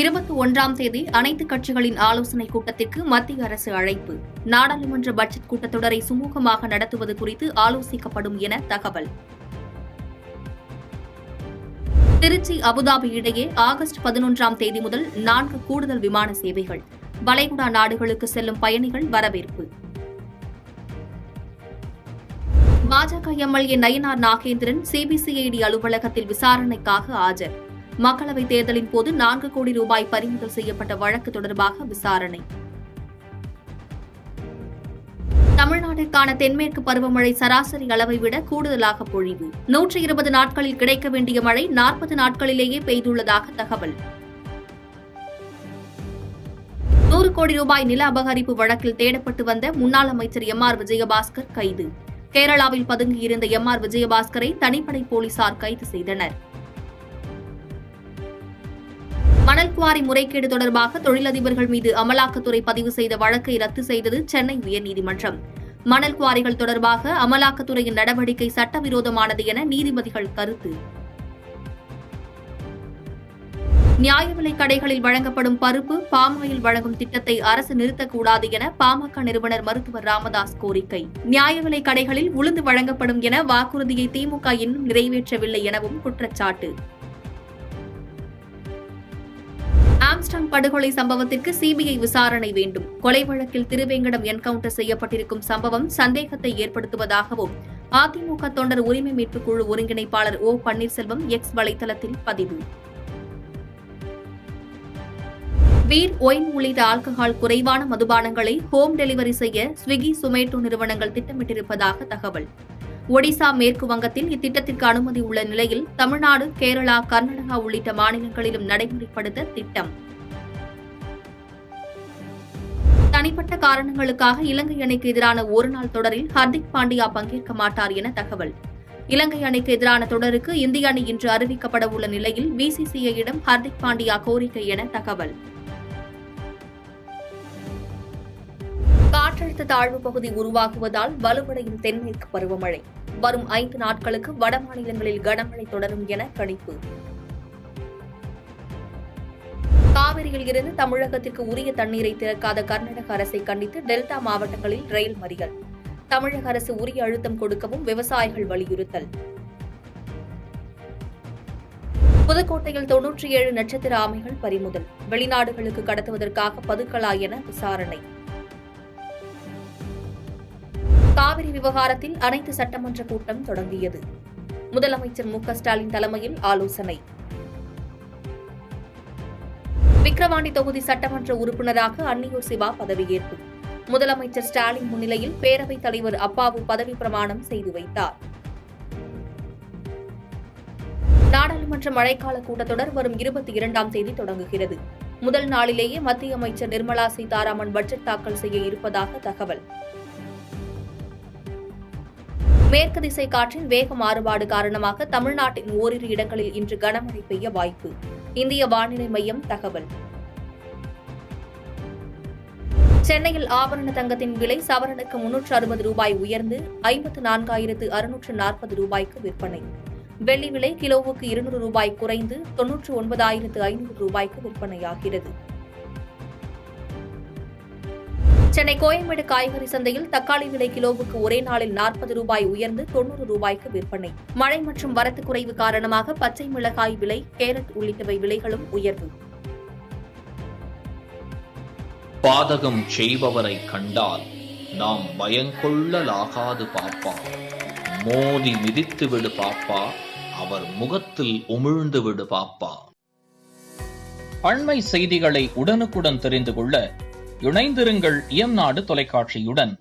21ஆம் தேதி அனைத்து கட்சிகளின் ஆலோசனைக் கூட்டத்திற்கு மத்திய அரசு அழைப்பு. நாடாளுமன்ற பட்ஜெட் கூட்டத்தொடரை சுமூகமாக நடத்துவது குறித்து ஆலோசிக்கப்படும் என தகவல். திருச்சி அபுதாபி இடையே ஆகஸ்ட் 11ஆம் தேதி முதல் 4 கூடுதல் விமான சேவைகள். வளைகுடா நாடுகளுக்கு செல்லும் பயணிகள் வரவேற்பு. பாஜக எம்எல்ஏ நயினார் நாகேந்திரன் சிபிசிஐடி அலுவலகத்தில் விசாரணைக்காக ஆஜர். மக்களவைத் தேர்தலின் போது 4 கோடி ரூபாய் பறிமுதல் செய்யப்பட்ட வழக்கு தொடர்பாக விசாரணை. தமிழ்நாட்டிற்கான தென்மேற்கு பருவமழை சராசரி அளவை விட கூடுதலாக பொழிவு. 120 நாட்களில் கிடைக்க வேண்டிய மழை 40 நாட்களிலேயே பெய்துள்ளதாக தகவல். 100 கோடி ரூபாய் நில அபகரிப்பு வழக்கில் தேடப்பட்டு வந்த முன்னாள் அமைச்சர் எம்.ஆர். விஜயபாஸ்கர் கைது. கேரளாவில் பதுங்கியிருந்த எம்.ஆர். விஜயபாஸ்கரை தனிப்படை போலீசார் கைது செய்தனர். மணல் குவாரி முறைகேடு தொடர்பாக தொழிலதிபர்கள் மீது அமலாக்கத்துறை பதிவு செய்த வழக்கை ரத்து செய்தது சென்னை உயர்நீதிமன்றம். மணல் குவாரிகள் தொடர்பாக அமலாக்கத்துறையின் நடவடிக்கை சட்டவிரோதமானது என நீதிபதிகள் கருத்து. நியாய விலைக் கடைகளில் வழங்கப்படும் பருப்பு, பாமாயில் வழங்கும் திட்டத்தை அரசு நிறுத்தக்கூடாது என பாமக நிறுவனர் மருத்துவர் ராமதாஸ் கோரிக்கை. நியாய விலைக் கடைகளில் உளுந்து வழங்கப்படும் என வாக்குறுதியை திமுக இன்னும் நிறைவேற்றவில்லை எனவும் குற்றச்சாட்டு. ஆம்ஸ்டாங் படுகொலை சம்பவத்திற்கு சிபிஐ விசாரணை வேண்டும். கொலை வழக்கில் திருவேங்கடம் என்கவுண்டர் செய்யப்பட்டிருக்கும் சம்பவம் சந்தேகத்தை ஏற்படுத்துவதாகவும் அதிமுக தொண்டர் உரிமை மீட்புக் குழு ஒருங்கிணைப்பாளர் ஓ பன்னீர்செல்வம் எக்ஸ் வலைதளத்தில் பதிவு. பீர், ஒயின் உள்ளிட்ட ஆல்கஹால் குறைவான மதுபானங்களை ஹோம் டெலிவரி செய்ய ஸ்விக்கி, சொமேட்டோ நிறுவனங்கள் திட்டமிட்டிருப்பதாக தகவல். ஒடிசா, மேற்கு வங்கத்தில் இத்திட்டத்திற்கு அனுமதி உள்ள நிலையில் தமிழ்நாடு, கேரளா, கர்நாடகா உள்ளிட்ட மாநிலங்களிலும் நடைமுறைப்படுத்த திட்டம். தனிப்பட்ட காரணங்களுக்காக இலங்கை அணிக்கு எதிரான ஒருநாள் தொடரில் ஹர்திக் பாண்டியா பங்கேற்க மாட்டார் என தகவல். இலங்கை அணிக்கு எதிரான தொடருக்கு இந்திய அணி இன்று அறிவிக்கப்பட உள்ள நிலையில் பிசிசிஐயிடம் ஹர்திக் பாண்டியா கோரிக்கை என தகவல். காற்றழுத்த தாழ்வு பகுதி உருவாகுவதால் வலுவடையும் தென்மேற்கு பருவமழை. வரும் 5 நாட்களுக்கு வட மாநிலங்களில் கனமழை தொடரும் என கணிப்பு. காவிரியில் இருந்து தமிழகத்திற்கு உரிய தண்ணீரை திறக்காத கர்நாடக அரசை கண்டித்து டெல்டா மாவட்டங்களில் ரயில் மறியல். தமிழக அரசு உரிய அழுத்தம் கொடுக்கவும் விவசாயிகள் வலியுறுத்தல். புதுக்கோட்டையில் 97 நட்சத்திர ஆமைகள் பறிமுதல். வெளிநாடுகளுக்கு கடத்துவதற்காக பதுக்கலா என விசாரணை. காவிரி விவகாரத்தில் அனைத்து சட்டமன்ற கூட்டம் தொடங்கியது. முதலமைச்சர் மு.க.ஸ்டாலின் தலைமையில் ஆலோசனை. விக்கிரவாண்டி தொகுதி சட்டமன்ற உறுப்பினராக அன்னியூர் சிவா பதவியேற்பு. முதலமைச்சர் ஸ்டாலின் முன்னிலையில் பேரவைத் தலைவர் அப்பாவு பதவி பிரமாணம் செய்து வைத்தார். நாடாளுமன்ற மழைக்கால கூட்டத்தொடர் வரும் 22ஆம் தேதி தொடங்குகிறது. முதல் நாளிலேயே மத்திய அமைச்சர் நிர்மலா சீதாராமன் பட்ஜெட் தாக்கல் செய்ய இருப்பதாக தகவல். மேற்கு திசை காற்றின் வேக மாறுபாடு காரணமாக தமிழ்நாட்டின் ஓரிரு இடங்களில் இன்று கனமழை பெய்ய வாய்ப்பு. இந்திய வானிலை மையம் தகவல். சென்னையில் ஆபரண தங்கத்தின் விலை சவரனுக்கு 360 ரூபாய் உயர்ந்து 54,640 ரூபாய்க்கு விற்பனை. வெள்ளி விலை கிலோவுக்கு 200 ரூபாய் குறைந்து 99,500 ரூபாய்க்கு விற்பனையாகிறது. சென்னை கோயம்பேடு காய்கறி சந்தையில் தக்காளி விலை கிலோவுக்கு ஒரே நாளில் 40 ரூபாய் உயர்ந்து 90 ரூபாய்க்கு விற்பனை. மழை மற்றும் வரத்து குறைவு காரணமாக பச்சை மிளகாய் விலை, கேரட் உள்ளிட்டவை விலைகளும் உயர்வு. பாதகம் செய்பவரை கண்டால் நாம் பயங்கொள்ளலாகாது பாப்பா. மோதி மிதித்து விடு பாப்பா, அவர் முகத்தில் உமிழ்ந்து விடு பாப்பா. அண்மை செய்திகளை உடனுக்குடன் தெரிந்து கொள்ள இணைந்திருங்கள் இயம்நாடு தொலைக்காட்சியுடன்.